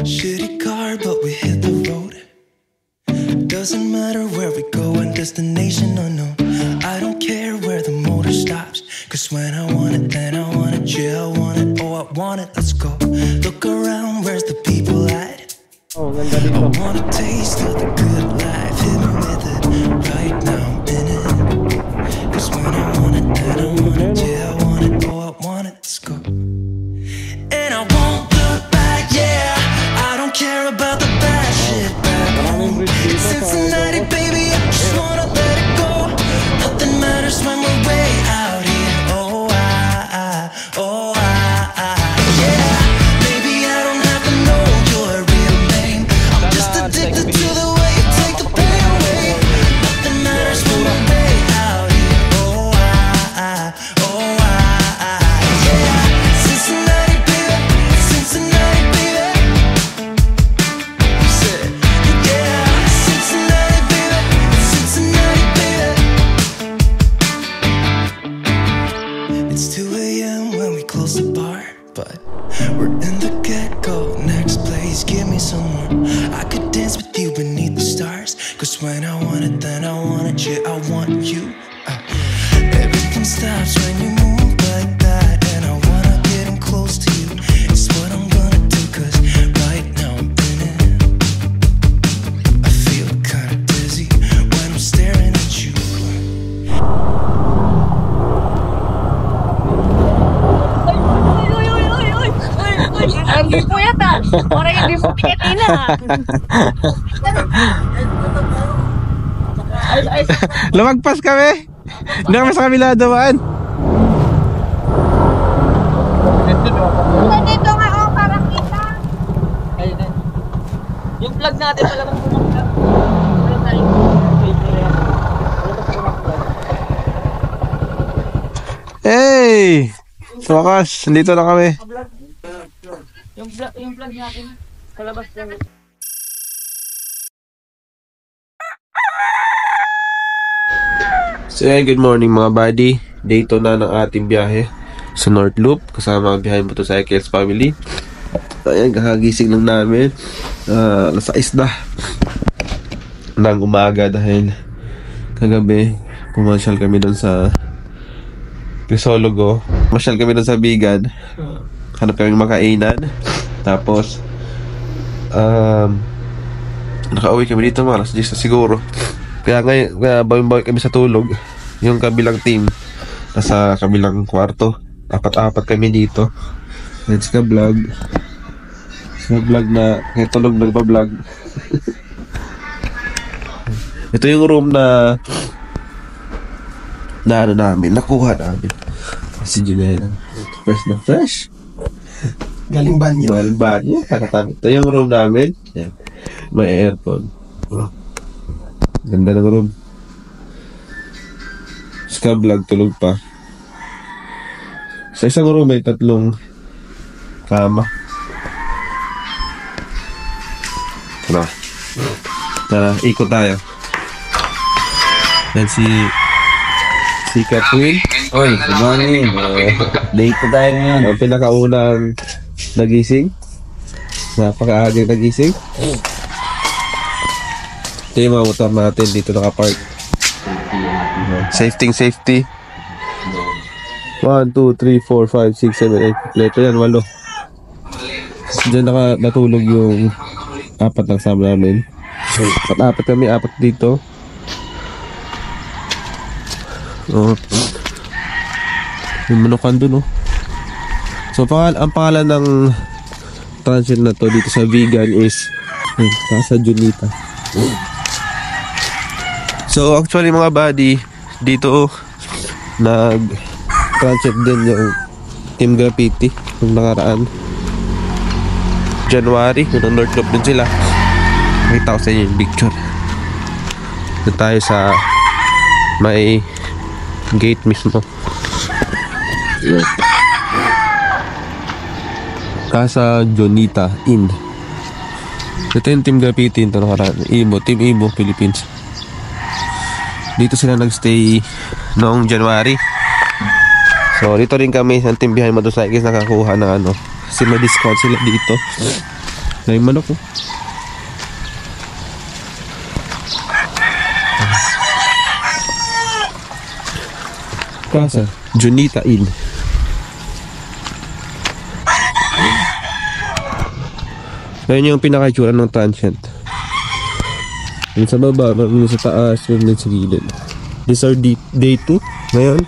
Shitty car, but we hit the road. Doesn't matter where we go and destination unknown. I don't care where the motor stops, cause when I want it, then I want it. Yeah, I want it, oh I want it, let's go. Look around, where's the people at? I want a taste of the good life, hit me with it. Right now I'm in it, cause when I want it, then I want it. Yeah, I want it, oh I want it, let's go. And I won't look back, yeah, I don't care about the bad shit back home. Cincinnati, baby, I just wanna let it go. Nothing matters when we're way out here. Oh, yeah. Baby, I don't have to know your real name. I'm just addicted to the way you take the pain away. Nothing matters when we're way out here. Oh, yeah. Cincinnati, baby, Cincinnati, baby. Say, yeah, Cincinnati, baby, Cincinnati, baby. It's 2 a.m. when we close the bar, but we're in the get-go. Next place, give me some more. I could dance with you beneath the stars, cause when I want it, then I want it. Yeah, I want you. Everything stops when you move like that, and I wanna get in close to you. It's what I'm gonna do, cause right now I'm in it. I feel kinda dizzy when I'm staring at you. Hindi po yata. Parang hindi po tiketina. Lumagpas kami. Hindi kami sa kabila dumaan. Dito nga ako para kita. Yung vlog natin pala kung pumunta. Hey! Sa wakas, nandito na kami. Yung vlog natin. Kalabas lang. So yeah, good morning mga buddy. Day 2 na ng ating biyahe sa North Loop kasama ang Behind Motorcycles family. Ayan, kakagising lang namin. Alas 6 na ng umaga dahil kagabi pumasyal kami doon sa Crisologo. Pumasyal kami doon sa Bigan. Hanap kami makainan. Tapos nakauwi kami dito mga alas 10 na siguro. Kaya ngayon, bawin-bawin kami sa tulog. Yung kabilang team nasa kabilang kwarto. Apat-apat kami dito. Let's ka vlog. Sa vlog na kaya tulog nagpa-vlog. Ito yung room na ano namin, nakuha namin. Si Junela. Fresh na fresh. Galing banyo. Galing banyo. Ito yung room namin. Yan. May aircon. Ganda ng room. Ska vlog, tulog pa. Sa isang room may 3 kama. Tara, ikot tayo. Yan si Catherine. Oy, good morning. Late na tayo ngayon. Ang pinakaunang nagising. Napakaagang nagising. Ito yung mga motor natin dito nakapark. Safety. 1, 2, 3, 4, 5, 6, 7, 8. Letter yan, 8. Diyan natulog yung 4 ng sama namin. At 4 kami, 4 dito. Yung manukan dun, So ang pangalan ng transit na to dito sa Vegan is Casa Junita. So actually mga buddy, dito nag-transit din yung Team Graffiti nung nakaraan January, nung North Loop din sila. Makita ko sa inyo yung picture. Doon tayo sa may gate mismo. Casa Junita Inn. Ito yung Team Graffiti ito nakaraan. Team Ibo Philippines. Dito sila nagstay noong January. So dito rin kami sa Team Behind Motorcycles nakakuha ng kasi may discount sila dito. Na yung manok, oh. Kasa, Junita Inn. Ngayon yung pinaka-itsura ng transient. Yung sa baba, yung sa taas, yung sa gilid. These are day 2 ngayon.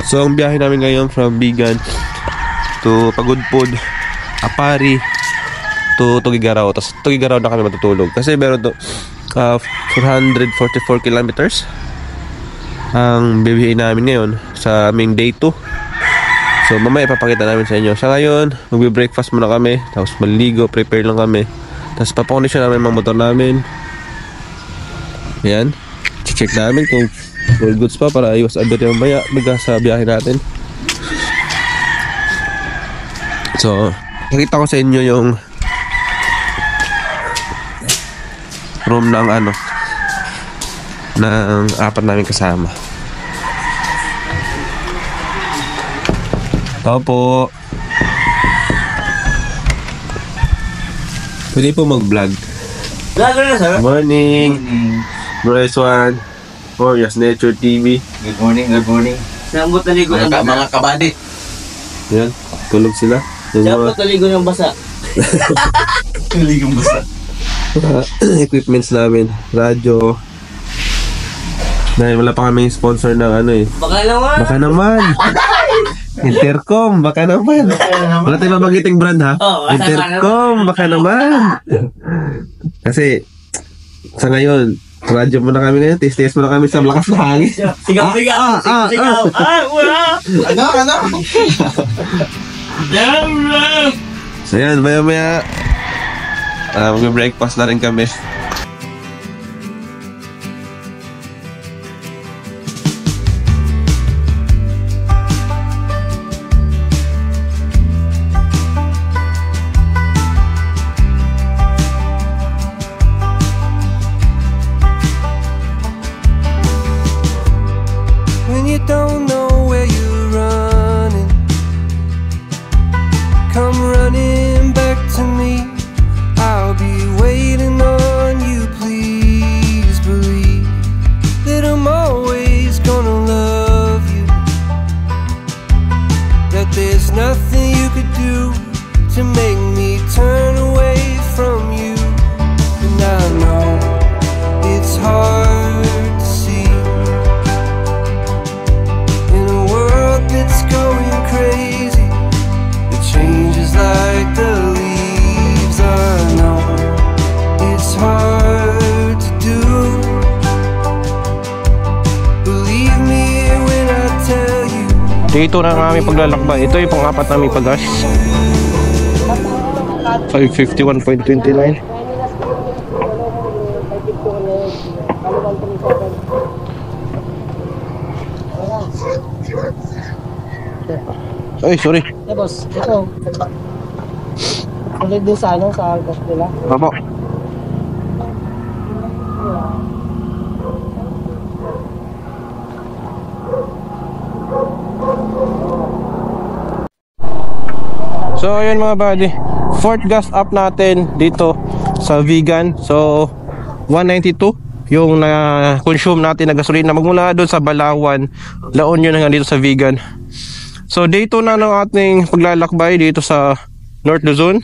So ang biyahe namin ngayon from Vigan to Pagudpud, Apari to Tugigaraw. Tapos Tugigaraw na kami matutulog. Kasi meron to 444 kilometers ang bibiyahin namin ngayon sa aming day 2. So mamaya ipapakita namin sa inyo. Sa ngayon, magbe-breakfast muna kami. Tapos maliligo, prepare lang kami. Tapos papakondisyon namin mga motor namin. Ayan. Check namin kung all goods pa para iwas agad yung maya sa biyahe natin. So, nakita ko sa inyo yung room ng ng apat namin kasama. Tao po. Pwede po mag-vlog. Vlogger na, sir. Morning. Bro S1. Oh, Yes Nature TV. Good morning, good morning. Sambot na ligo ng mga kabady. Yan, tulog sila. Sambot na ligo ng basa. Ligong basa. Equipments namin, radyo. Dahil wala pa kaming sponsor ng Baka naman. Baka naman. Intercom, baka naman. Wala tayong mabagiting brand, ha? Oo, Intercom, baka naman. Kasi sa ngayon, radyo muna kami ngayon, tis-tis muna kami sa lakas na hangin. Sigaw. Wala. Ano? So yan, maya-maya mag-breakfast na rin kami. When you don't know where you're running, come running back to me. I'll be waiting on you. Please believe that I'm always gonna love you, that there's nothing you could do to make me turn away from you. And I know it's hard to see in a world that's going crazy, it changes like the leaves. I know it's hard to do. Believe me when I tell you. Dito na ang aming paglalakbay. Ito yung pang-apat naming pagas. 551.29. Ay, sorry. Boss, ito. Ulit din sa sa gas nila. Apo. So ayun mga buddy, fourth gas up natin dito sa Vigan. So 192 yung na-consume natin na gasolina magmula doon sa Balawan, La Union hanggang dito sa Vigan. So day 2 na ng ating paglalakbay dito sa North Luzon.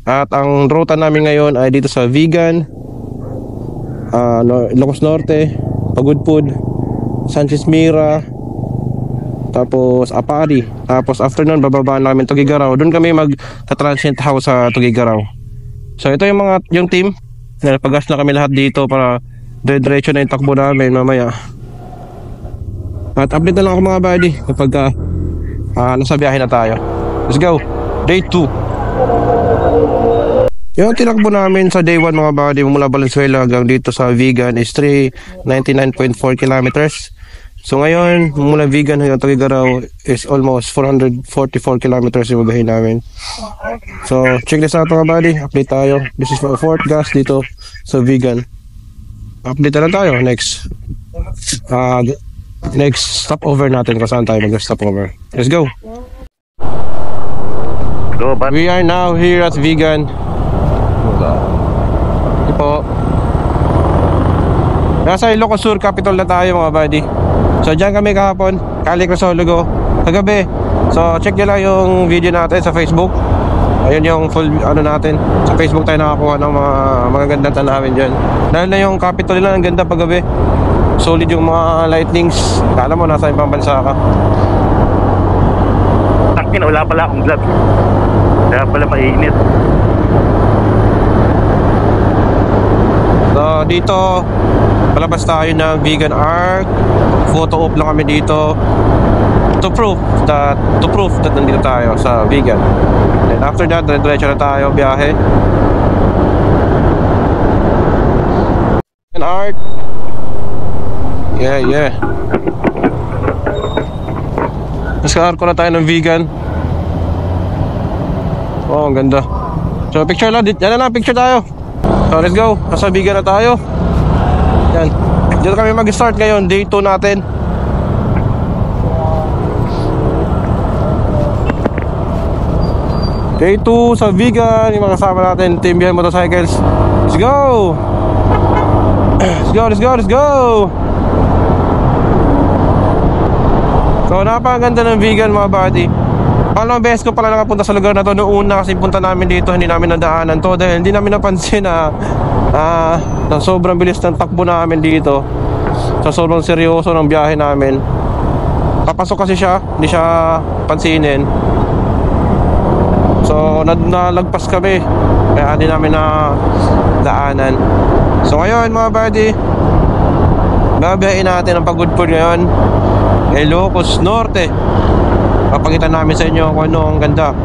At ang ruta namin ngayon ay dito sa Vigan, Ilocos Norte, Pagudpud, Sanchez Mira, tapos Apari. Tapos after nun bababa namin Tugigaraw. Doon kami mag-transient house sa Tugigaraw. So ito yung team. Nagpagas na kami lahat dito para diretso na yung takbo namin mamaya. At update na lang ako mga buddy kapag nasa biyahe na tayo. Let's go. Day 2. Yung tinakbo namin sa day 1 mga buddy mula Valenzuela hanggang dito sa Vigan is 399.4 kilometers. So ngayon, mula Vigan hanggang Tugigaraw is almost 444 kilometers yung biyahe namin. So check this out mga buddy, update tayo. This is for fourth gas dito sa Vigan. Update na lang tayo next stopover natin kung saan tayo mag-stopover. Let's go! Lobat. We are now here at Vigan. Ito po. Nasa Ilocos Sur Capital na tayo mga buddy. So dyan kami kahapon, Cali Crisologo, kagabi. So check nyo lang yung video natin sa Facebook. Ayun yung full ano natin. Sa Facebook tayo nakakuha ng mga magagandang tanawin dyan. Dahil na yung Capitol nila, ang ganda paggabi. Solid yung mga lightnings. Kala mo nasa ibang bansa ka. Takin, wala pala akong gloves. Kaya pala mainit. So dito palabas tayo ng Vegan Arc. Photo op lang kami dito to prove that nandito tayo sa Vegan. And after that, diretso na tayo biyahe. Vegan Arc. Yeah. Nasa arko na tayo ng Vegan. Oh, ang ganda. So picture lang, yan na lang, picture tayo. So let's go, nasa Vegan na tayo. Yan, dito kami mag-start ngayon, day 2 natin. Day 2 sa Vegan, yung mga kasama natin, Team Behind Motorcycles. Let's go! Let's go! So napakaganda ng Vegan mga buddy. Pangalawang beses ko pala nakapunta sa lugar na to. Noong una kasi punta namin dito, hindi namin nadaanan to dahil hindi namin napansin na sobrang bilis ng takbo namin dito. So sobrang seryoso ng biyahe namin. Papasok kasi siya, hindi siya pansinin. So nalagpas kami, kaya hindi namin na daanan. So ngayon mga buddy, babayain natin ang pag-Goodfood ngayon, Ilocos Norte. Papakita namin sa inyo kung ano ang ganda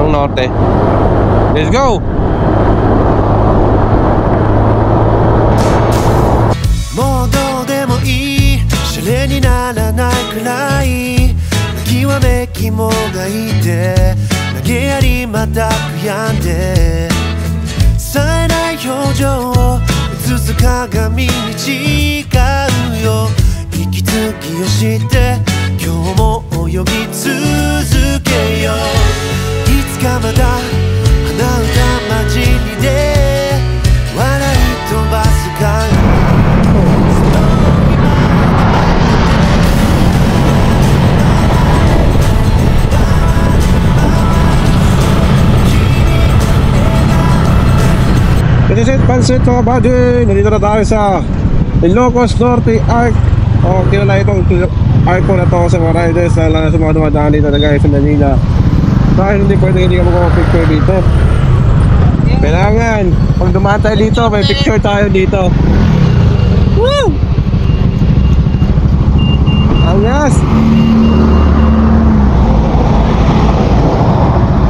ng Norte. Let's go! Modo de mo ii, シャレにならないくらい極めきもがいて、投げやりまた悔やんで、冴えない表情を映す鏡に違うよ。息継ぎをして今日も泳ぎ続けよう。いつかまた鼻歌混じりで笑い飛ばすから。Pansit mga buddy, nandito na tayo sa Ilocos Norte Arc. O kilala itong arc po na to sa mga riders, lalo na sa mga dumadaan dito na guys sa Manila. Dahil hindi pwede hindi ka magpapicture dito. Kailangan pag dumaan tayo dito, may picture tayo dito. Woo! Angas!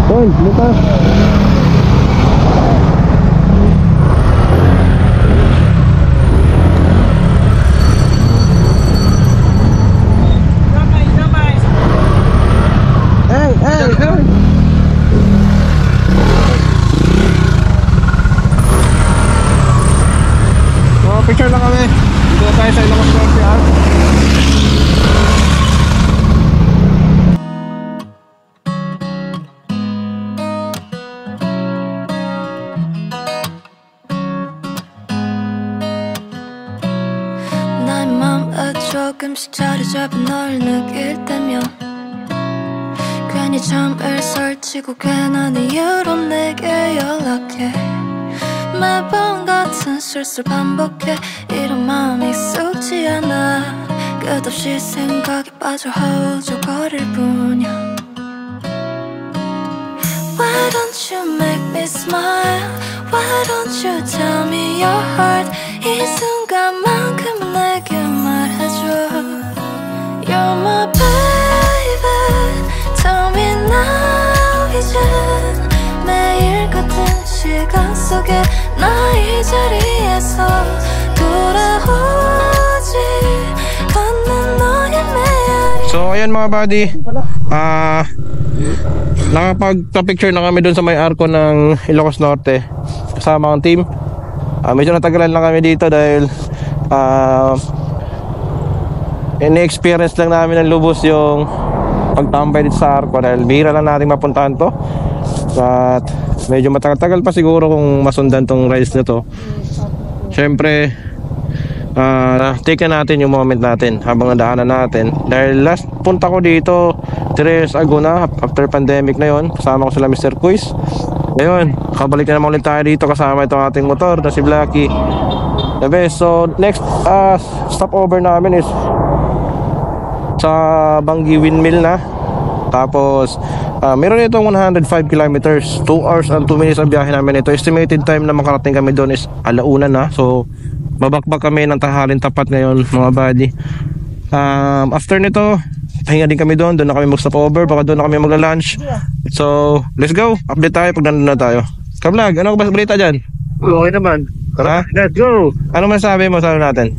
Buta! Picture lang kami. Dito tayo sa Ilocos Norte Arc. 나의 맘에 조금씩 자리 잡은 널 느낄 때면 괜히 잠을 설치고 괜한 이유로 내게 연락해. 매번 같은 실수를 반복해. 이런 마음이 익숙지 않아. 끝없이 생각에 빠져 허우적거릴 뿐이야. Why don't you make me smile? Why don't you tell me your heart? 이 순간만큼 내게 말해줘. You're my baby. Tell me now 이제 매일 같은 시간 속에 나 이 자리에서 돌아오지 않는 너의 메아리. So ayan mga buddy, nakapag-picture na kami dun sa may arko ng Ilocos Norte kasama ang team. Medyo natagalan lang kami dito dahil ini-experience lang namin ng lubos yung pagtambay dito sa Arco dahil bihira lang natin mapuntahan to. At medyo matagal-tagal pa siguro kung masundan tong rides na to. Siyempre, take na natin yung moment natin habang nadaanan natin. Dahil last punta ko dito 3 years ago na, after pandemic na yon, kasama ko sila Mr. Quiz. Ngayon, kabalik na naman ulit tayo dito kasama itong ating motor na si Blacky. The best. So next stopover namin is sa Bangi Windmill na. Tapos meron itong 105 kilometers, 2 hours and 2 minutes ang biyahe namin ito. Estimated time na makarating kami doon is alauna na. So babakbak kami ng tanghaling tapat ngayon mga buddy. After nito, pahinga din kami doon na kami mag-stopover, baka doon na kami magla-lunch. So let's go, update tayo pag nandun na tayo. Ka-vlog, ano ba balita dyan? Okay naman. Ha? Let's go! Ano masabi mo sa natin?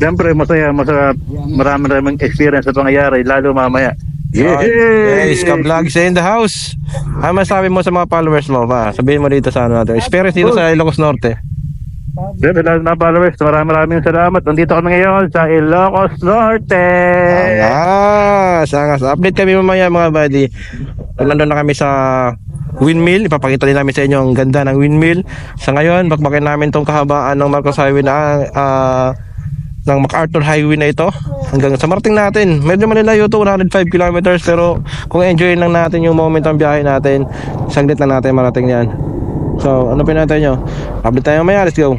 Siyempre, masaya. Maraming experience sa pangyayari, lalo mamaya. Yes, ka-vlogs in the house. Ano masabi mo sa mga followers mo pa? Sabihin mo dito sa ano natin. Experience dito sa Ilocos Norte. Then, lahat na followers, maraming salamat. Nandito kami ngayon sa Ilocos Norte. Sangas. Update kami mamaya mga buddy. Nandun na kami sa windmill. Ipapakita din namin sa inyo ang ganda ng windmill. Sa ngayon, bakbakin namin tong kahabaan ng Marcos Highway na ng MacArthur Highway na ito hanggang sa marating natin. Medyo manilayo to, 105 kilometers, pero kung enjoy lang natin yung moment ng biyahe natin, saglit lang natin marating yan. So ano pinatay nyo? Update tayo mamaya, let's go.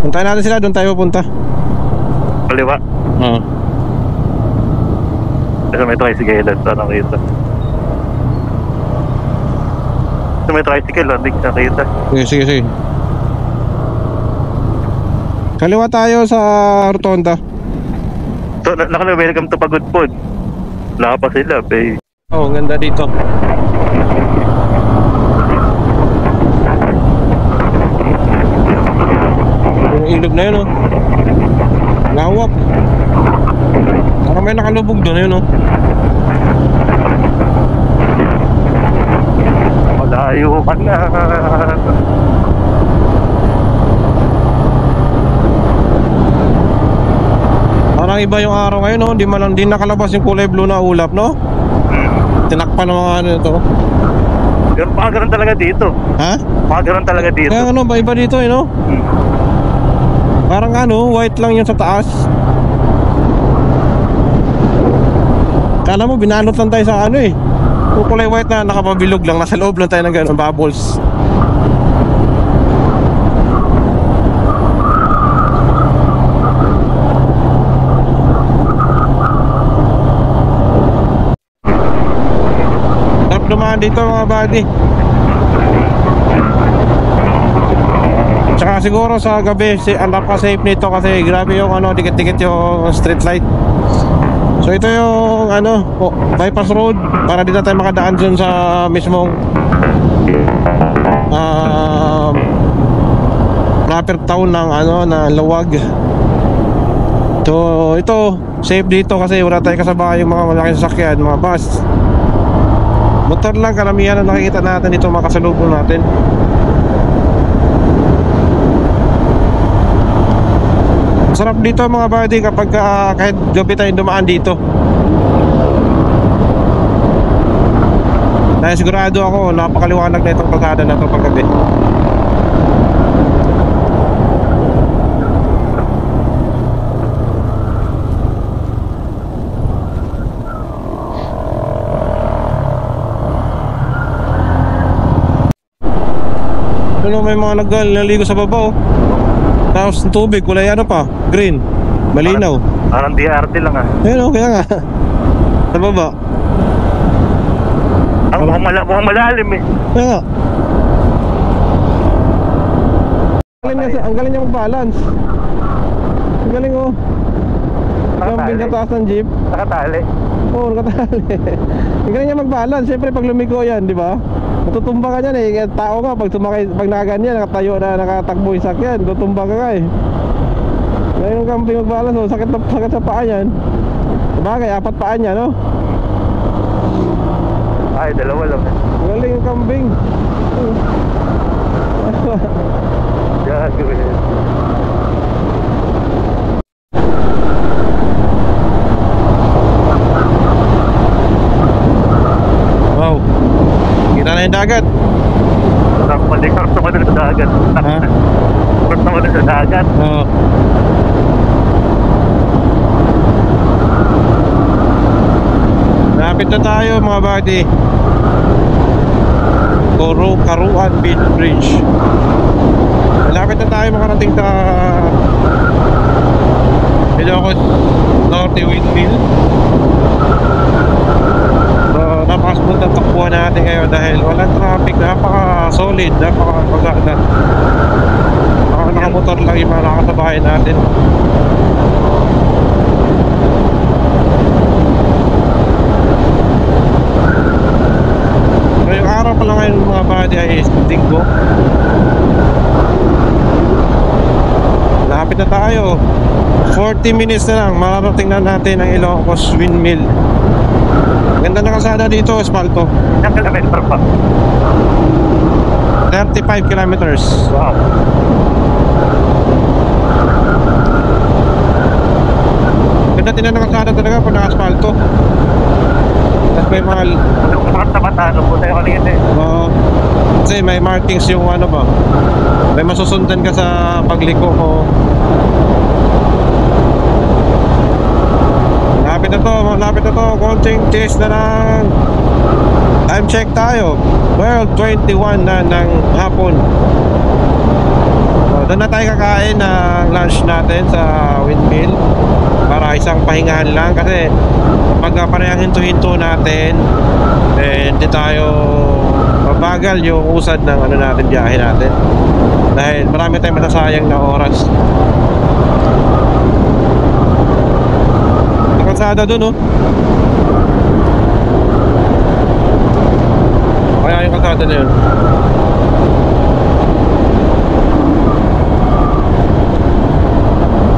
Puntahan natin sila, doon tayo pupunta. Kaliwa. Oo. Kasi may tricycle, ano kita. Kasi may tricycle, hindi nakita. Sige. Kaliwa tayo sa Rotonda. So, welcome to Pagod Food. Wala pa sila, eh. Oh, ganda dito. Yung ilog na yun, oh. Lawak. Parang may nakalubog doon, yun, oh. Malayo ka na. Parang iba yung araw ngayon, no? Di nakalabas yung kulay blue na ulap, no? Tinakpan ng mga ano ito. Pero pagaran talaga dito. Ha? Pagaran talaga dito. Kaya ano, iba dito, eh, no? Parang ano, white lang yun sa taas. Kala mo, binalot lang tayo sa ano, eh. Kung kulay white na nakapabilog lang, nasa loob lang tayo ng gano'n, bubbles. Sarap dumaan dito mga buddy. Tsaka siguro sa gabi, napaka-safe nito kasi grabe yung ano, dikit-dikit yung street light. So ito yung ano, bypass road para dito tayo makadaan dun sa mismong proper town ng ano, na Luwag. So ito, safe dito kasi wala tayong kasama yung mga malaking sasakyan, mga bus. Motor lang karamihan na nakikita natin dito, mga kasalubong natin. Sarap dito mga buddy kapag kahit gabi tayo dumaan dito. Dahil sigurado ako napakaliwanag na itong kalsada na ito pag gabi. Ano, may mga naligo sa baba, oh. Tapos ng tubig, kulay ano pa? Green. Malinaw. Parang DRT lang, ah. Ayun, kaya nga. Sa baba. Mukhang malalim, eh. Kaya nga. Ang galing niya mag-balance. Ang galing, oh. Jumping sa taas ng jeep. Nakatali. Oo, nakatali. Ang galing niya mag-balance. Siyempre pag lumiko yan, di ba? Matutumba ka dyan, eh. Tao ka, pag nakaganyan, nakatayo na, nakatakbo yung sakyan, tutumba ka eh. Ngayon yung camping mag-balance, oh. Sakit sa paa yan. Sabagay, apat paan niya, no? Ay, dalawa lang. Galing yung kambing. Gagawin. Wow. Kita na yung dagat. Karto ka na sa dagat. Ha? Karto ka na sa dagat. Oo. Lapit na tayo mga buddy. Karuan Beach Bridge. Malapit na tayo makarating sa Ilocos Norte Windmill. So napaka-smooth ang takbuhan natin ngayon dahil walang traffic. Napaka-solid, napaka-pagana. Nakamotor lang yung mga nakasabay natin. Ngayong araw pa lang ngayon mga buddy ay Linggo. Lapit na tayo. 40 minutes na lang mararating na natin ang Ilocos Windmill. Ganda na kalsada dito, espalto. Ilang kilometer pa? 35 kilometers. Wow. Ganda din na kalsada talaga pag naka-espalto. Tapos may mga Sa Matano po tayo kanina eh. kasi may markings yung ano ba, may masusundan ka sa pagliko mo. Malapit na to, konting test na lang. Time check tayo, 12:21 na ng hapon. So, doon na tayo kakain ng lunch natin sa Windmill para isang pahingahan lang kasi pag parehang hinto-hinto natin hindi tayo mabagal yung usad ng ano natin, biyahe natin dahil marami tayong masasayang na oras. Kalsada dun, oh. Kaya yung kalsada na yun.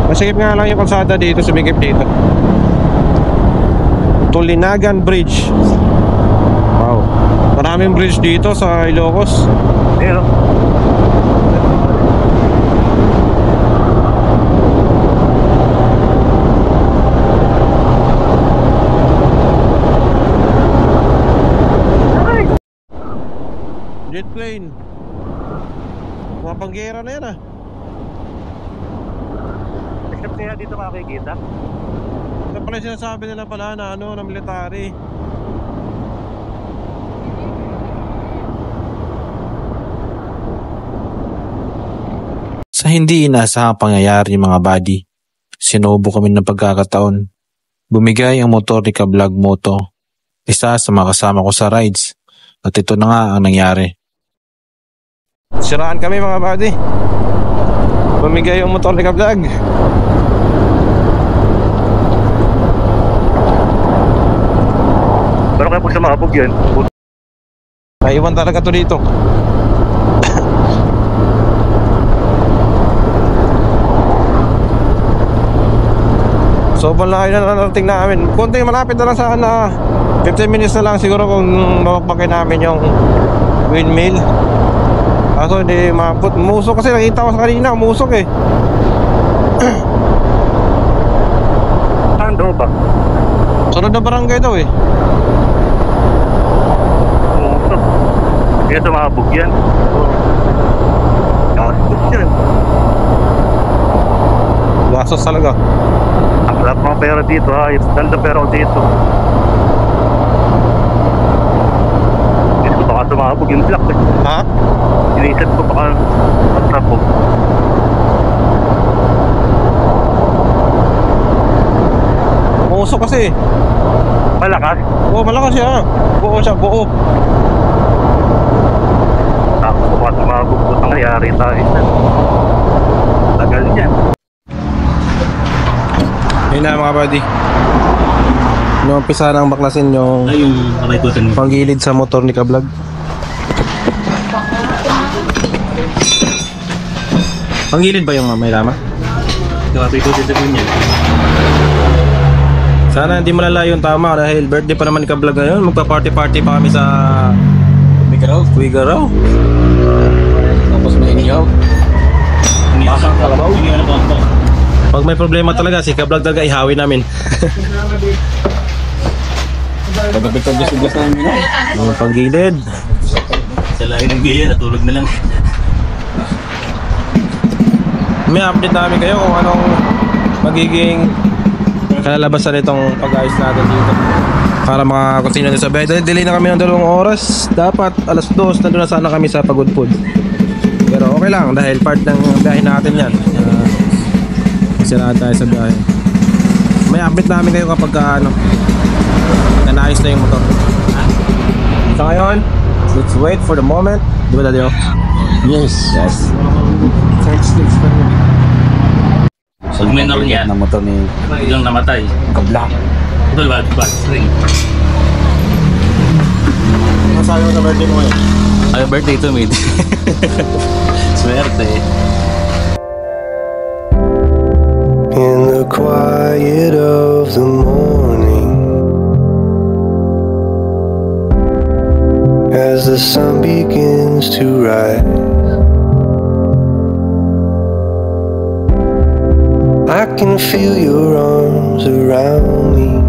Masikip nga lang yung kalsada dito, sumikip dito. Tulinagan Bridge. Wow. Maraming bridge dito sa Ilocos. Pero jet plane. Mga panggera na yan, ah. except kaya dito makikita. Ito pala yung sinasabi nila pala na ano, na military. Sa hindi inaasahang pangyayari mga buddy, sinubo kami ng pagkakataon. Bumigay ang motor ni Ka-Vlog Moto, isa sa mga kasama ko sa rides, at ito na nga ang nangyari. Siraan kami mga buddy. Bumigay yung motor ni Ka-Vlog. Pero kaya pag sumabog yun, Naiwan talaga to dito. Sobrang layo na narating namin. Konting malapit na lang sana. 15 minutes na lang siguro kung mapagpakay namin yung windmill. Kaso hindi maabot. Umusok kasi, nakita ko sa kanina, umusok eh. saan daw ba? Sunod na barangay daw eh. Umusok. Kaya sumabog yan. Gastos yan. Gasos talaga. Ang sarap mga pera dito ha. Ganda pera ko dito. Inisip ko baka sumabog yung block eh. Ha? Inisip ko baka magsabog. Umusok kasi. Malakas. Oo, malakas siya. Buo siya, buo. Tapos baka sumabog ko nangyayari tayo. Tagal niyan. Yun na mga buddy. Umpisa nang baklasin yung panggilid sa motor ni Ka-Vlog. Panggilid ba yung may lama? Sana hindi malala yung tama dahil birthday pa naman ni Ka-Vlog ngayon. Magpa-party-party pa kami sa Wigaraw. Tapos may inyaw. Pasang kalabaw. Pag may problema talaga, si Ka-Vlog talaga ihawi namin. Pagkabit-gas namin yun. Yung panggilid. Sa lahi ng gaya, natulog na lang. May update namin kayo kung anong magiging kalalabasan nitong pag-ayos natin dito para makakontinue na sa biyahe. Dahil delay na kami ng 2 oras. Dapat alas 2 nandun na sana kami sa Pagudpud. Pero okay lang dahil part ng biyahe natin yan. Masiraan tayo sa biyahe. May update namin kayo kapag nanayos na yung motor. So ngayon, let's wait for the moment. Di ba, Daddy? Yes. Pag may naroon na motor ni biglang namatay. Ka-Vlog. Ito bad string. Masabi mo sa birthday mo ngayon? Happy birthday to me. Swerte. In the quiet of the morning, as the sun begins to rise, I can feel your arms around me,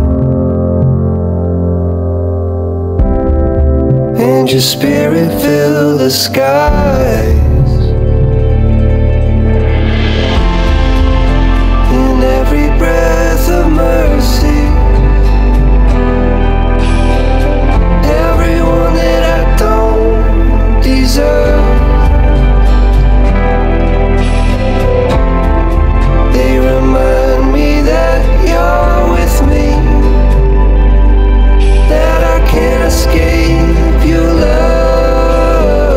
and your spirit fill the skies. In every breath of mercy, everyone that I don't deserve, they remind me that you're with me, that I can't escape your love.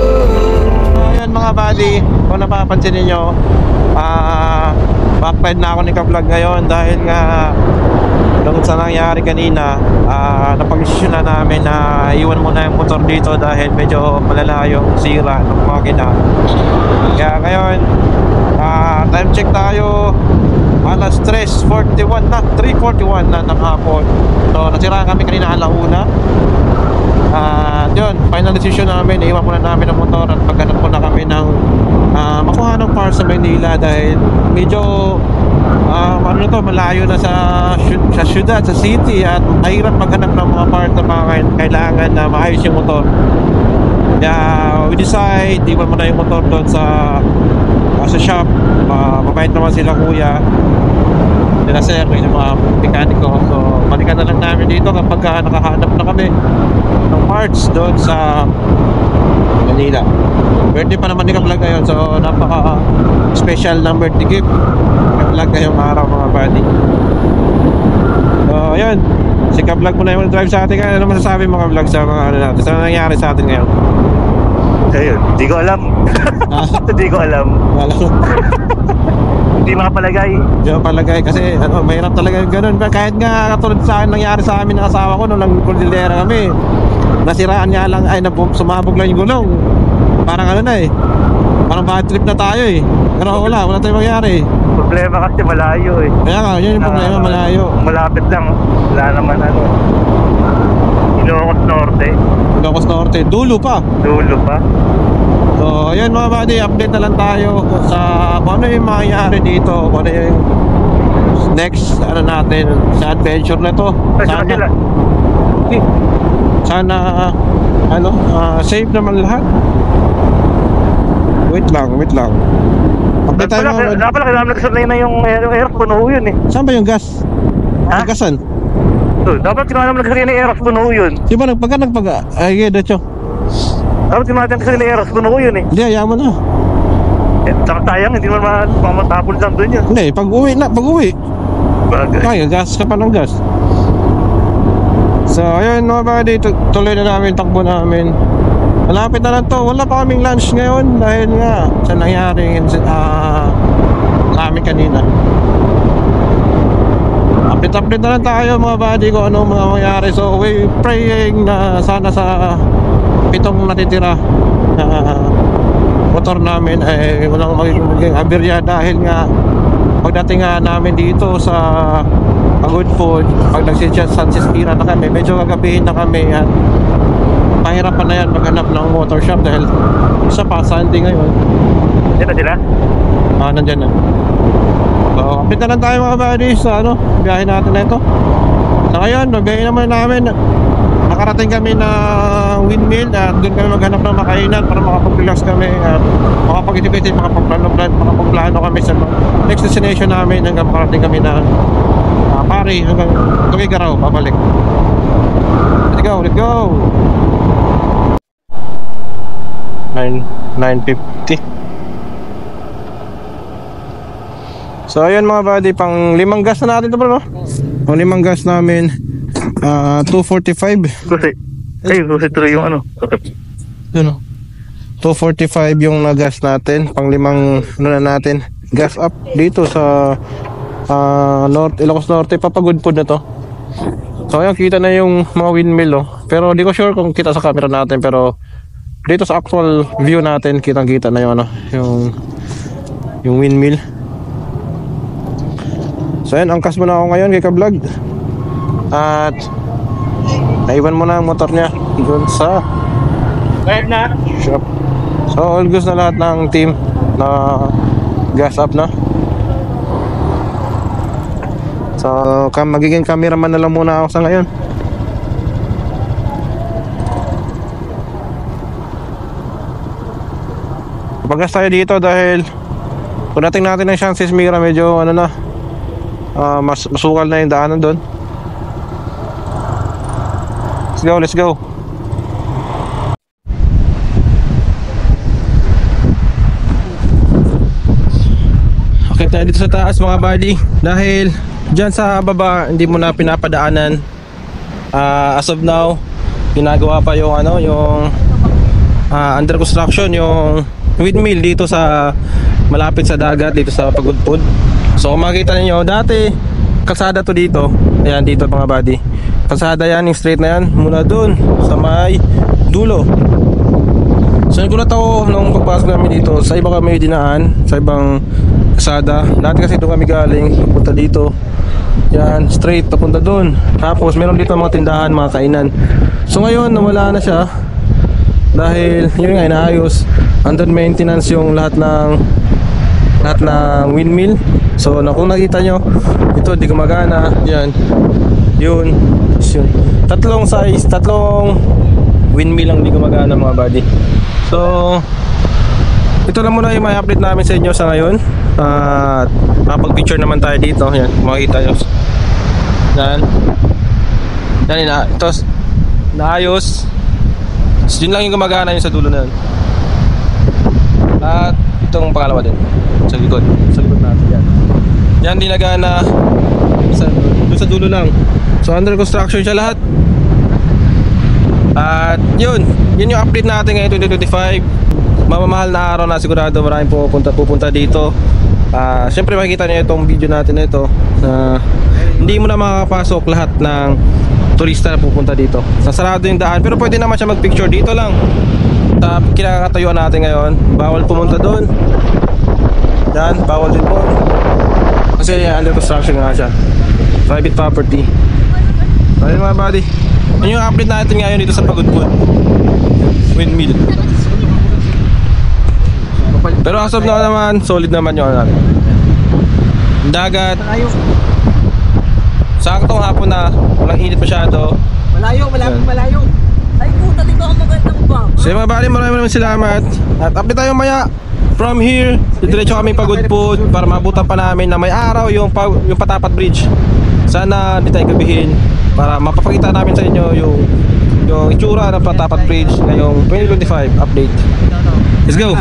Ayan mga buddy, kung napapansin ninyo, backped na ako ni Ka-Vlog ngayon dahil nga nung sa nangyari kanina, napag-desisyon na namin na iwan muna yung motor dito dahil medyo malala yung sira ng makina. Kaya ngayon, time check tayo, alas 3:41 na, 3:41 na ng hapon. So nasiraan kami kanina alauna. At yun, final decision namin, iwan muna namin ang motor at paghanap muna kami ng makuha ng power sa Maynila dahil medyo ano to, malayo na sa syudad, sa city, at mahirap maghanap ng mga part na mga kailangan na maayos yung motor. Kaya we decide, iwan mo na yung motor doon sa shop. Mabait naman sila kuya nila sir, yung mga mekaniko. So balikan na lang namin dito kapag nakahanap na kami ng parts doon sa Manila. Birthday pa naman ni Ka-Vlog ngayon, so napaka special ng birthday gift Ka-Vlog ngayong araw mga buddy. So ayun, si Ka-Vlog mo na yung drive sa atin ngayon. Ano masasabi mo Ka-Vlog sa mga ano natin, sa nangyari sa atin ngayon? Ayun, hindi ko alam. Hindi ko alam. Hindi makapalagay. Hindi makapalagay kasi ano, mahirap talaga yung ganun. Kahit nga katulad sa akin, nangyari sa amin ng asawa ko nung nag-Cordillera kami, nasiraan nga lang, ay sumabog lang yung gulong. Parang ano na eh, parang bad trip na tayo eh. Pero wala tayong mangyari. Problema kasi malayo eh. Kaya nga, yun yung problema, malayo. Malapit lang, wala naman ano. Ilocos Norte, dulo pa. So ayun mga buddy, update na lang tayo sa kung ano yung mangyayari dito, kung ano yung next ano natin sa adventure na to. Sana ano, safe naman lahat. Wait lang. Update tayo mga. Napala kailangan nagsasanay na yung air puno yun eh. Saan ba yung gas? Gasan? Dapat kailangan nagsasanay na air puno yun. Di ba ay diretso. Dapat kailangan nagsasanay na air puno yun eh. Hindi, ayaw mo na. Saka sayang, hindi naman mamatapon lang doon yun. Hindi, pag-uwi. Bagay. Kaya, gas ka pa ng gas. So, ayun mga buddy, tuloy na namin, takbo namin. Malapit na lang to, wala pa kaming lunch ngayon dahil nga sa nangyari namin kanina. Update na lang tayo mga buddy kung ano mga mangyari. So, we praying na sana sa pitong natitira motor namin ay walang magiging aberya dahil nga pagdating nga namin dito sa pagod food. Pag nagsisyat Sanchez Mira na kami, medyo gagabihin na kami at pahirapan na yan maghanap ng motor shop dahil isa pa, Sunday ngayon. Dito sila? Nandyan na. So, update na lang tayo mga buddy sa biyahe natin na ito. Sa ngayon, biyahe naman namin. Nakarating kami na windmill at doon kami maghanap ng makainan para makapag-relax kami at makapag-isip-isip, makapag-plano kami sa next destination namin hanggang makarating kami na Pari hanggang Tugigaraw, babalik. Let's go! 9:50. So ayun mga buddy, pang 5 gas na natin ito bro, no? Pang 5 gas namin 245. Kasi tuloy yung ano. Yun, 245 yung na-gas natin. Pang 5 na natin gas up dito sa Ilocos Norte. Papagod po na to. So ayun, kita na yung mga windmill, pero di ko sure kung kita sa camera natin, pero dito sa actual view natin kitang-kita na yung yung windmill. So ayun, angkas muna ako ngayon kay Ka-Vlog. At naiwan mo na ang motor niya doon sa shop. So all goods na lahat ng team na gas up na. So magiging cameraman na lang muna ako sa ngayon. Pagas tayo dito dahil kung natin ng Sanchez Mira, medyo masukal na yung daanan doon. Let's go. Okay tayo dito sa taas mga buddy, dahil dyan sa baba hindi mo na pinapadaanan. As of now, ginagawa pa yung under construction yung windmill dito sa malapit sa dagat dito sa Pagudpud. So kung makikita niyo, dati kalsada to dito. Ayan dito mga buddy, kalsada yan, yung straight na yan mula dun sa may dulo. So nagulat ako nung pagpasok namin dito, sa iba kami dinaan, sa ibang kalsada. Dati kasi doon kami galing, punta dito. Yan, straight papunta dun. Tapos meron dito mga tindahan, mga kainan. So ngayon nawala na siya dahil yun nga, inaayos, under maintenance yung lahat ng windmill. So kung nakita nyo, ito di gumagana. Yan, yun. Tatlong windmill lang di gumagana mga buddy. So ito lang muna yung may update namin sa inyo sa ngayon. At makapag-picture naman tayo dito. Yan, makikita nyo. Yan, ito naayos. So, yun lang yung gumagana yun sa dulo na yun. At itong pangalawa din sa likod natin. Yan di nagana sa dulo lang. So under construction siya lahat. At yun yung update natin ngayon 2025. Mamamahal na araw na, sigurado maraming pupunta dito. Siyempre makikita niyo itong video natin na ito, hindi mo na makakapasok lahat ng turista na pupunta dito. Sasarado yung daan, pero pwede naman siya mag-picture dito lang. Kinakatayuan natin ngayon, bawal pumunta doon. Yan, bawal din po kasi under construction nga siya, private property. Ayun mga buddy, yun yung update natin ngayon dito sa Pagudpud windmill. Pero as of now naman, solid naman yung dagat. Saktong hapon na, walang init masyado. Malayo. Ay puta, dito ako magandang ba? So mga buddy, maraming salamat. At update tayo maya. From here, diretso kami Pagudpud para mabutan pa namin na may araw yung Patapat Bridge. Sana di tayo gabihin para mapapakita namin sa inyo yung itsura ng Patapat Bridge ngayong 2025 update. Let's go!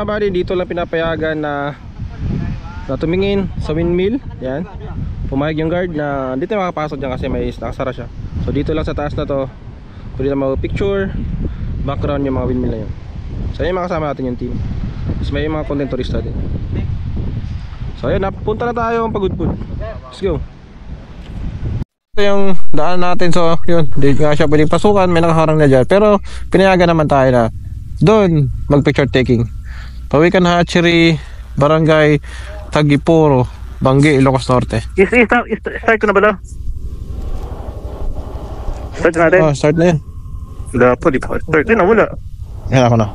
mga buddy, dito lang pinapayagan na tumingin sa windmill. Yan. Pumayag yung guard na dito makapasok dyan kasi may nakasara siya. So dito lang sa taas na to, pwede na mag-picture, background yung mga windmill na yun. So yun, makasama natin yung team. Tapos may mga content tourista din. So ayun, napunta na tayo ang Pagudpud. Let's go. Ito yung daan natin, so yun, di nga siya pwedeng pasukan, may nakaharang na dyan. Pero pinayagan naman tayo na doon mag-picture taking. Pawikan Hatchery, Barangay Tagipuro, Banggi, Ilocos Norte. Start ko na ba daw? Start natin? Oh, start na yun. Wala po, di pa. Start din na, wala. Yan ako na.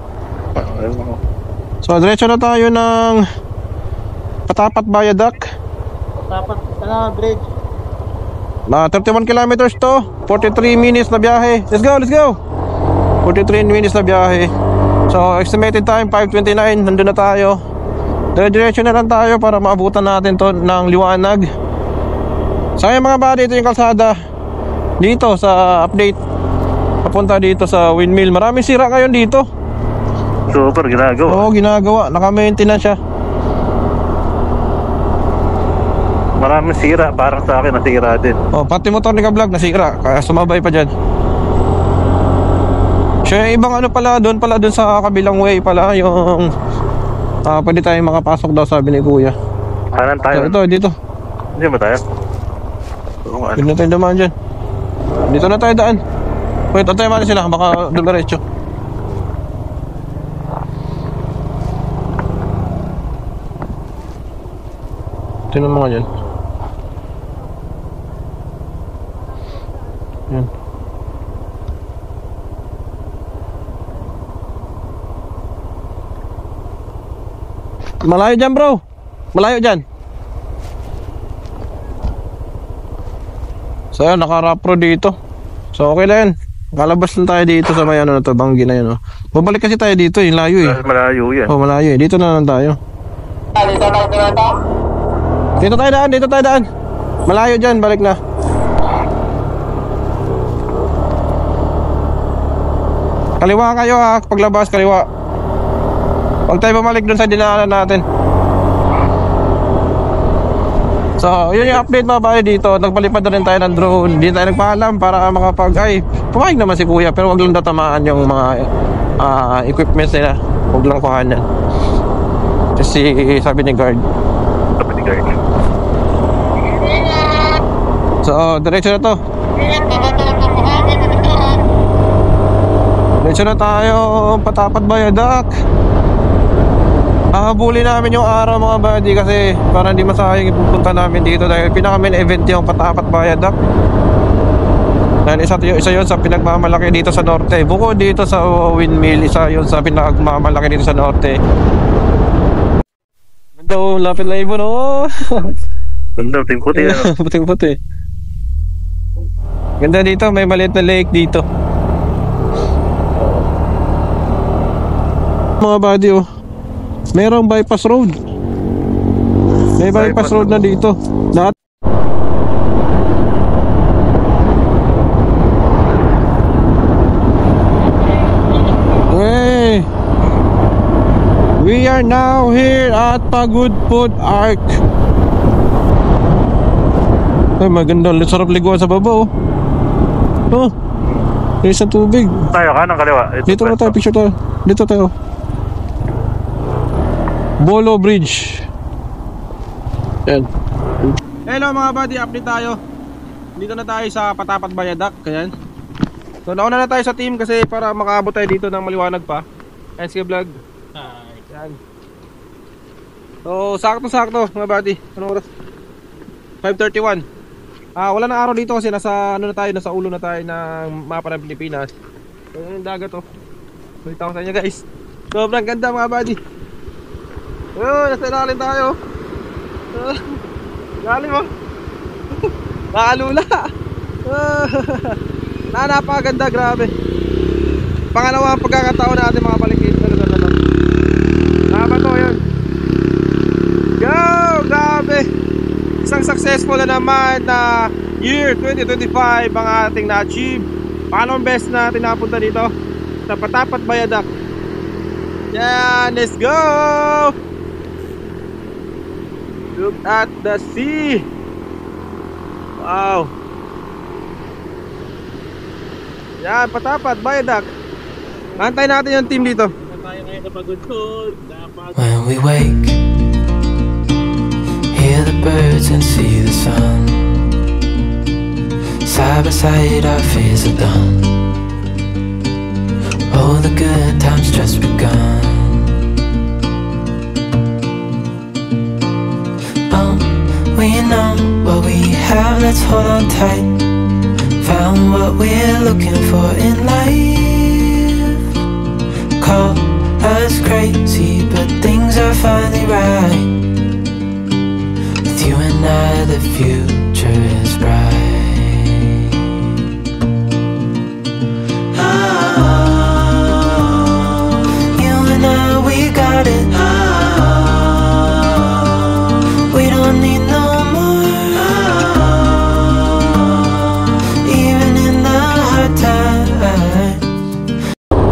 So diretso na tayo ng Patapat Viaduct. Dapat na bridge. 31 kilometers to, 43 minutes na biyahe. Let's go, let's go. 43 minutes na biyahe. So estimated time 5:29, nandun na tayo. Diretso na lang tayo para maabutan natin to ng liwanag. So yung mga buddy, ito yung kalsada dito sa update papunta dito sa windmill. Maraming sira ngayon dito. Super, ginagawa. Oo, ginagawa, naka-maintenance siya. Maraming sira, parang sa akin nasira din. Oh, pati motor ni Ka-Vlog nasira, kaya sumabay pa dyan. Siya ibang ano pala, doon sa kabilang way pala yung pwede tayong makapasok daw, sabi ni Kuya. Kanan tayo. Ito, dito. Hindi ba tayo? Hindi na tayo dumaan dyan. Dito na tayo daan. Wait, antayin natin sila, baka dumiretso. Tingnan mo nga dyan. Yan. Malayo dyan, bro. Malayo dyan. So yun, naka-rapro dito. So okay lang yan. Kalabas lang tayo dito sa may ano na to, Banggi na yun, oh. Babalik kasi tayo dito, yung layo eh. Malayo yan. Oh, malayo eh. Dito na lang tayo. Dito tayo daan. Malayo dyan, balik na. Kaliwa kayo ha, paglabas kaliwa. Huwag tayo bumalik dun sa dinaanan natin. So, yun yung update mga bahay dito. Nagpalipad na rin tayo ng drone. Hindi tayo nagpaalam para pumayag naman si Kuya, pero huwag lang tatamaan yung mga equipments nila. Huwag lang kuhaan yan. Kasi sabi ni guard. So, diretso na to. Diretso na tayo, Patapat Viaduct. Hahabulin namin yung araw mga buddy kasi para hindi masayang ipupunta namin dito dahil pinaka-main event yung Patapat Viaduct. Dahil isa yun sa pinagmamalaki dito sa norte. Bukod dito sa windmill, isa yun sa pinagmamalaki dito sa norte. Ganda oh, lapit lang ibon oh. Ganda, puting-puti yan. Puting-puti. Ganda dito, may maliit na lake dito. Mga buddy oh, merong bypass road. May bypass road na dito. Lahat. Hey, we are now here at Pagudpud Arc. Ay, maganda. Sarap liguan sa baba oh. Oh, may isang tubig. Tayo, kanan kaliwa. Dito na tayo, picture tayo. Dito tayo. Bolo Bridge. Yan. Hello mga buddy, update tayo. Dito na tayo sa Patapat Viaduct. Ganyan. So nauna na tayo sa team kasi para makaabot tayo dito ng maliwanag pa. Ayan si Vlog. Yan. So sakto-sakto mga buddy. Anong oras? 5:31. Wala na araw dito kasi nasa nasa ulo na tayo ng mapa ng Pilipinas. So yung dagat oh. Balita ko sa inyo guys. Sobrang ganda mga buddy. Nasa ilalim tayo. Lalim oh. Nakalula. Napakaganda, grabe. Pangalawang pagkakataon natin mga palikid. Tama to yun. Go! Grabe. Isang successful na naman na year 2025 ang ating na-achieve. Pangalawang best na natin napunta dito sa Patapat Viaduct. Yan, let's go! Look at the sea! Wow! Yan, patapat, Bayadak. Antay natin yung team dito. When we wake, hear the birds and see the sun. Side by side our fears are done. Oh, the good times just begun. Oh, we know what we have, let's hold on tight. Found what we're looking for in life. Call us crazy, but things are finally right. With you and I, the future is bright. You and I, we got it. We don't need no more. Even in the hard times.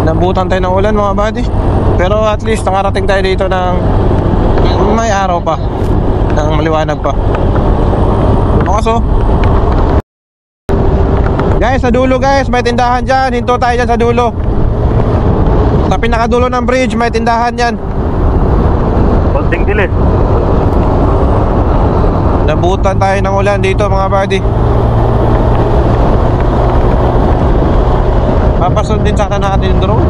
Nabutan tayo ng ulan mga buddy. Pero at least nakarating tayo dito ng may araw pa, ng maliwanag pa. Bukas oh. Guys, sa dulo guys, may tindahan dyan. Hinto tayo dyan sa dulo. Sa pinakadulo ng bridge, may tindahan dyan. Konting dilis. Nabutan tayo ng ulan dito mga buddy. Papasun din sana natin yung drone.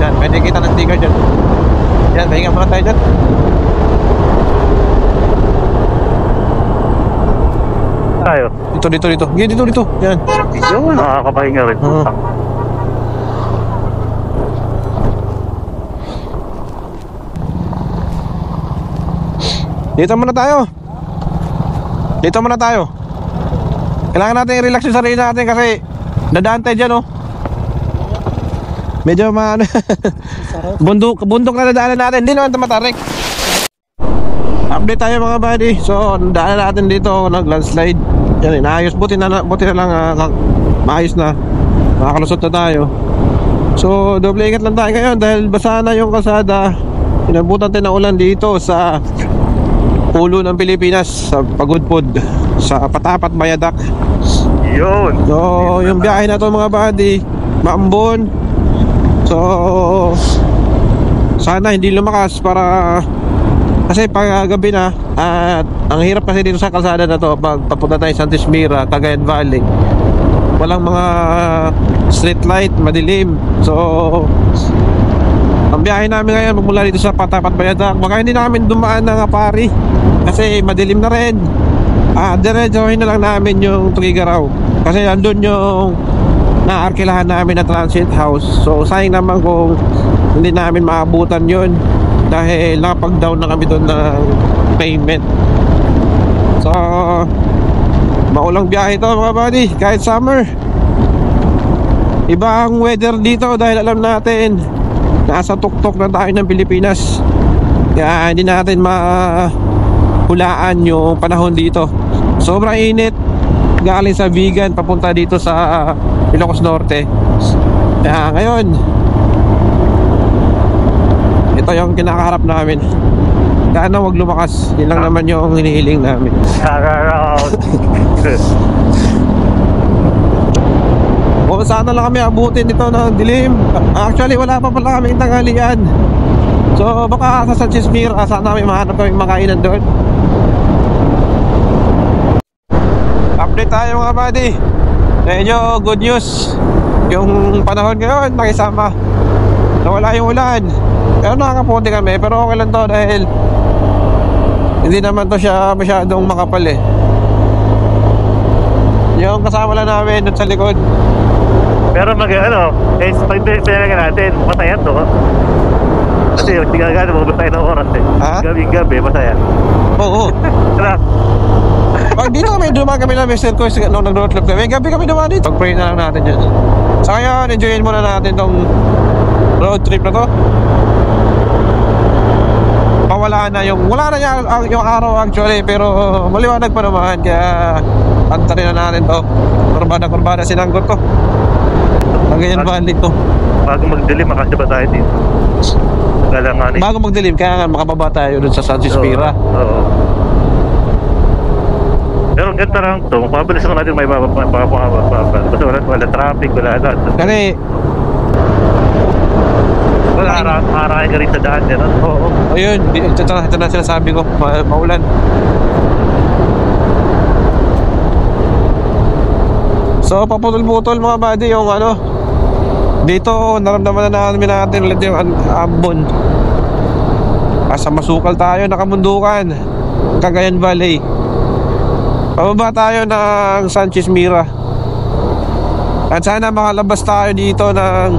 Yan, pwede kita ng sticker dyan. Yan, pahinga muna tayo dyan. Tayo. Dito. Dito. Yan. Yun, nakakapahinga rin. Dito muna tayo. Kailangan natin i-relax yung sarili natin kasi dadaan tayo dyan oh. Medyo bundok na dadaanan natin. Hindi naman ito matarik. Update tayo mga buddy. So daanan natin dito, nag-landslide. Yan, inaayos. Buti na lang maayos na. Makakalusot na tayo. So doble ingat lang tayo ngayon dahil basa na yung kalsada. Inabutan tayo ng ulan dito sa ulo ng Pilipinas, sa Pagudpud, sa Patapat, Bayadak. Yun. So yung biyahe na to mga buddy, Maambon. So sana hindi lumakas para kasi pag gabi na at ang hirap kasi dito sa kalsada na to pag papunta tayo sa Santis Mira, Cagayan Valley. Walang mga street light, madilim. So ang biyahe namin ngayon magmula dito sa Patapat, Bayadak. Baka hindi namin dumaan ng Apari kasi madilim na rin. Diretsohin na lang namin yung Tugigaraw kasi andun yung naarkilahan namin na transit house. So sayang naman kung hindi namin maabutan yun dahil nakapag-down na kami doon ng payment. So maulang biyahe ito mga buddy, kahit summer. Iba ang weather dito dahil alam natin nasa tuktok na tayo ng Pilipinas. Kaya hindi natin mahulaan yung panahon dito. Sobrang init galing sa Vigan papunta dito sa Ilocos Norte. Kaya ngayon ito yung kinakaharap namin. Sana wag lumakas. Yun lang naman yung hinihiling namin. O sana lang kami abutin dito ng dilim. Actually wala pa pala kami tanghalian. So baka sa Santis Mira sana may mahanap kami makainan doon. Update tayo mga buddy. Medyo good news. Yung panahon ngayon nakisama. Nawala yung ulan. Pero nakakapunti kami. Pero okay lang to dahil hindi naman to siya masyadong makapal eh. Yung kasama lang namin doon sa likod. Pero pag pinalaga natin, masaya to. Kasi hindi ka gano'n mabutay ng oras eh. Gabi, masaya. Oo. Pag dito kami dumaan kami na Mr. Coast nung nag-road trip kami, gabi kami dumaan dito. Pag-pray na lang natin dyan. Sa ngayon, enjoyin muna natin tong road trip na to. Pawala madilaan na yung wala na yung araw actually, pero maliwanag pa naman, kaya antarin na natin to. Kurbada sinanggot ko. Cagayan Valley to. Bago magdilim, makasya ba tayo dito? Galanganin. Bago magdilim, kaya nga makababa tayo dun sa Sanchez Mira. Oo. Pero ang ganda lang to, mapabilis lang natin may basta wala traffic, wala lahat. Kasi Maraming ka rin sa daan yan. oo, ayun, ito na sinasabi ko, maulan. So paputol-putol mga buddy yung ano. Dito naramdaman na natin ulit yung ambon. Asa masukal tayo, nakamundukan, Cagayan Valley. Pababa tayo ng Sanchez Mira. At sana makalabas tayo dito ng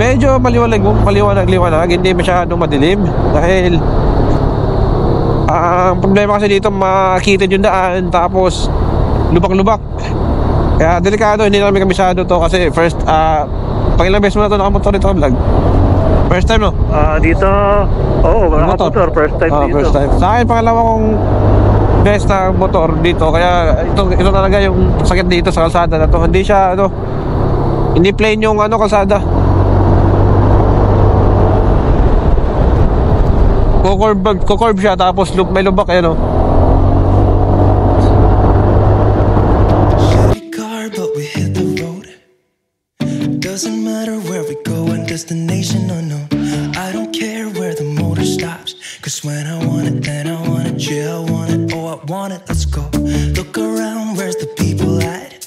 medyo maliwanag, hindi masyadong madilim. Dahil ang problema kasi dito, makitid yung daan, tapos lubak-lubak. Kaya delikado, hindi namin kabisado to. Kasi first, pangilang beses mo na to nakamotor dito vlog? First time, no? Dito, nakamotor, first time dito. First time. Sa akin, pangalawa kong best na motor dito. Kaya ito talaga yung sakit dito sa kalsada na to. Hindi siya, hindi plain yung kalsada. Kukurb siya, tapos may lubak, ayan, But we hit the road. Doesn't matter where we go and destination, oh no. I don't care where the motor stops. Cause when I want it, then I want it. Yeah, I want it, oh I want it, let's go. Look around, where's the people at?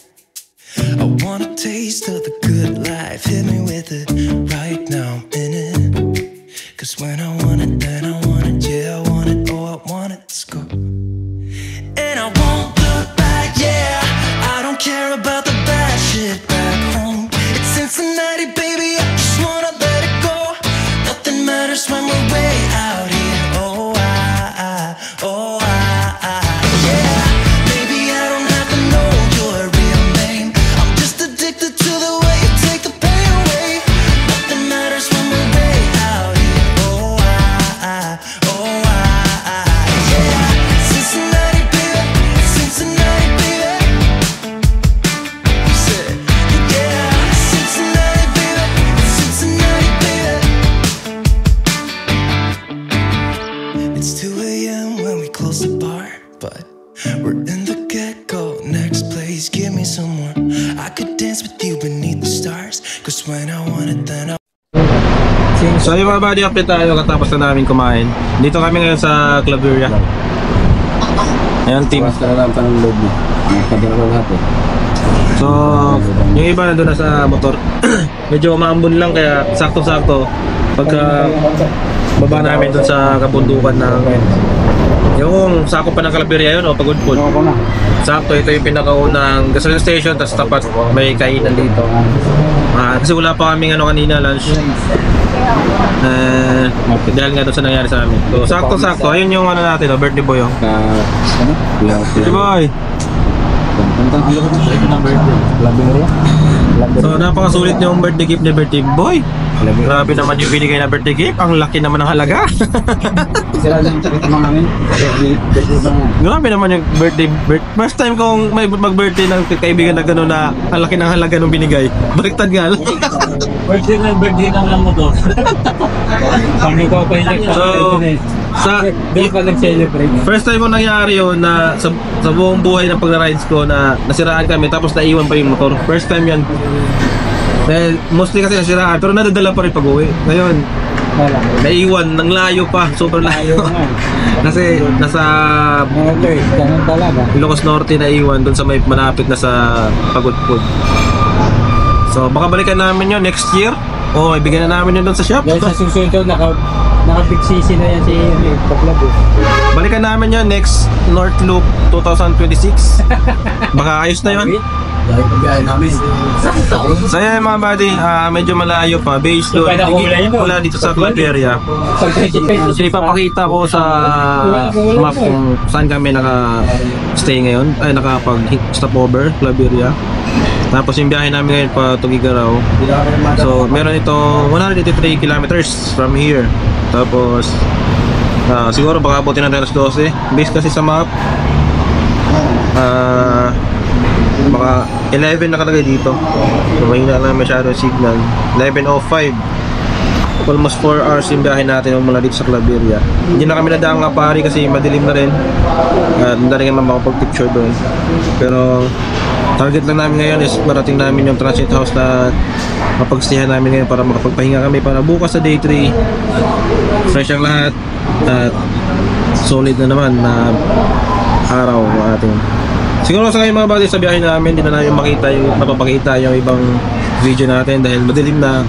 I want a taste of the good life. Hit me with it, right now I'm in it. Cause when I want it, then I want it. Yeah, I want it, oh I want it, let's go. And I won't look back, yeah. I don't care about the bad shit back home. It's Cincinnati, baby, I just wanna let it go. Nothing matters when we're way out here. Oh, yeah. Maybe I don't have to know your real name. I'm just addicted to the way you take the pain away. Nothing matters when we're way out here. Oh, yeah. Cincinnati, baby, Cincinnati, baby. It's 2 a.m. when we close the bar, but we're in the get-go. Next place, give me some more. I could dance with you beneath the stars. Cause when I want it, then I... So yung mga buddy, update tayo katapos na namin kumain. Dito kami ngayon sa Claveria. Ayan, team. So, yung iba nandun na sa motor. Medyo maambon lang, kaya sakto-sakto pagka baba namin dun sa kabundukan ng yung sakop pa ng Claveria yun, pagod po. Sakto, ito yung pinakaunang gasoline station, tapos tapat may kainan dito. Kasi wala pa kaming kanina lunch. Dahil nga doon sa nangyari sa amin. So, sakto-sakto, ayun yung natin, birthday boy yung birthday boy. So napakasulit yung birthday gift ni birthday boy. Grabe naman yung binigay na birthday gift. Ang laki naman ng halaga. Grabe naman yung birthday. First time kong may mag-birthday ng kaibigan na gano'n na ang laki ng halaga nung binigay. Baliktad nga lang. Birthday lang mo to. So, first time ko nangyari yun na sa buong buhay ng pag-rides ko na nasiraan kami tapos naiwan pa yung motor. First time yan. Dahil mostly kasi nasiraan pero nadadala pa rin pag-uwi. Ngayon, naiwan, nang layo pa, super layo. Kasi nasa Ilocos Norte naiwan doon sa may malapit na sa Pagudpud. So baka balikan namin yun next year. O ibigay na namin yun doon sa shop. Dahil sa susunod yun, naka-big-CC na yan si Paglabo. Balikan namin yun next North Loop 2026. Baka ayos na yun. So yan mga buddy, medyo malayo pa. Based doon, wala dito sa Claveria. Ipapakita ko sa map kung saan kami naka-stay ngayon. Ay nakapag-stopover, Claveria. Tapos yung biyahe namin ngayon pa Tugigaraw. So meron itong 183 kilometers from here. Tapos Siguro baka abutin natin alas 12. Base kasi sa map, baka 11 nakalagay dito. So mahina lang masyado signal. 11:05. Almost 4 hours yung biyahe natin mula dito sa Claveria. Hindi na kami nadaang Apari kasi madilim na rin. Hindi na rin naman makapag-picture doon. Pero target lang namin ngayon is marating namin yung transit house na mapagstihan namin ngayon para makapagpahinga kami para bukas sa day 3 fresh ang lahat at solid na naman na araw ating. Siguro sa ngayon mga buddy, sa biyahe namin hindi na namin mapapakita yung ibang video natin dahil madilim na.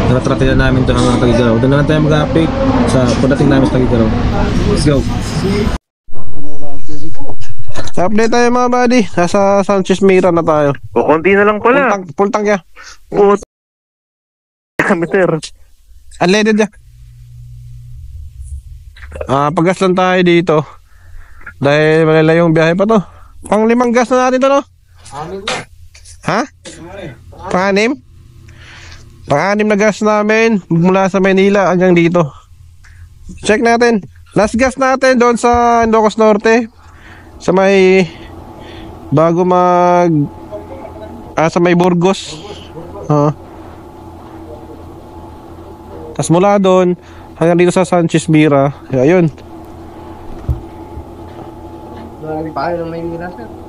Natrate na namin ito hanggang Tagigaraw. Doon na lang tayo mag-update sa pagdating namin sa Tagigaraw. Let's go! Update tayo mga buddy. Nasa Sanchez Mira na tayo. O, konti na lang pala. Full tank ya. O, meter. Unleaded ya. Pag-gas lang tayo dito. Dahil malala yung biyahe pa to. Pang 5 gas na natin to, no? Ha? Pang-6? Pang-6 na gas namin mula sa Manila hanggang dito. Check natin. Last gas natin doon sa Ilocos Norte. Sa may bago sa may Burgos. Tas mula doon hanggang dito sa Sanchez Mira. Ayun.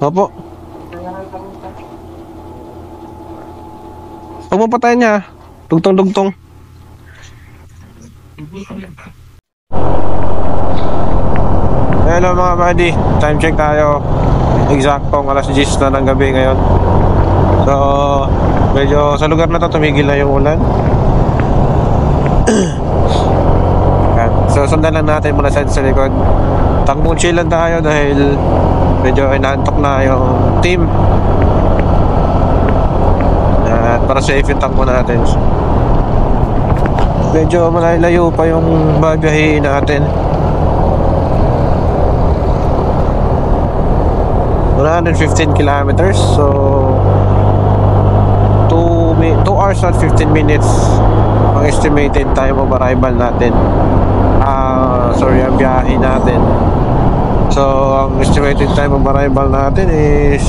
Opo. Huwag mo patayin niya. Dugtong-dugtong. Hello mga buddy. Time check tayo. Eksaktong alas 10 na ng gabi ngayon. So medyo sa lugar na to tumigil na yung ulan. So sundan lang natin muna sa likod. Takbong chill lang tayo dahil medyo inaantok na yung team. At para safe yung takbo natin. Medyo malayo pa yung babiyahin natin. 115 kilometers. So 2 hours and 15 minutes ang estimated time of arrival natin. Sorry, ang biyahe natin. So ang estimated time of arrival natin is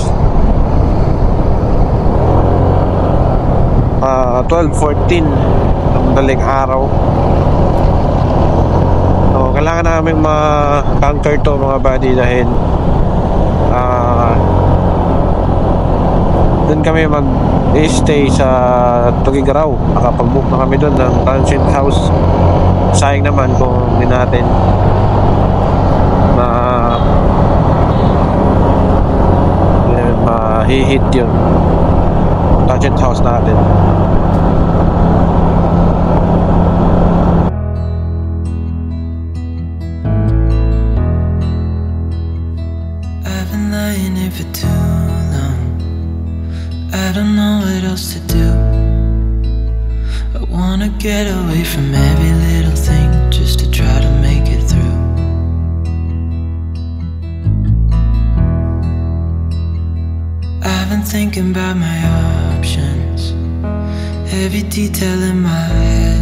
12:14 ng daling araw. So kailangan namin ma-conquer to mga buddy dahil doon kami mag-stay sa Tugigaraw. Nakapag-book na kami doon ng transit house. Sayang naman kung hindi natin ma-hit yun transit house natin. I've been lying here for too long. I don't know what else to do. I wanna get away from every little thing just to try to make it through. I've been thinking about my options, every detail in my head.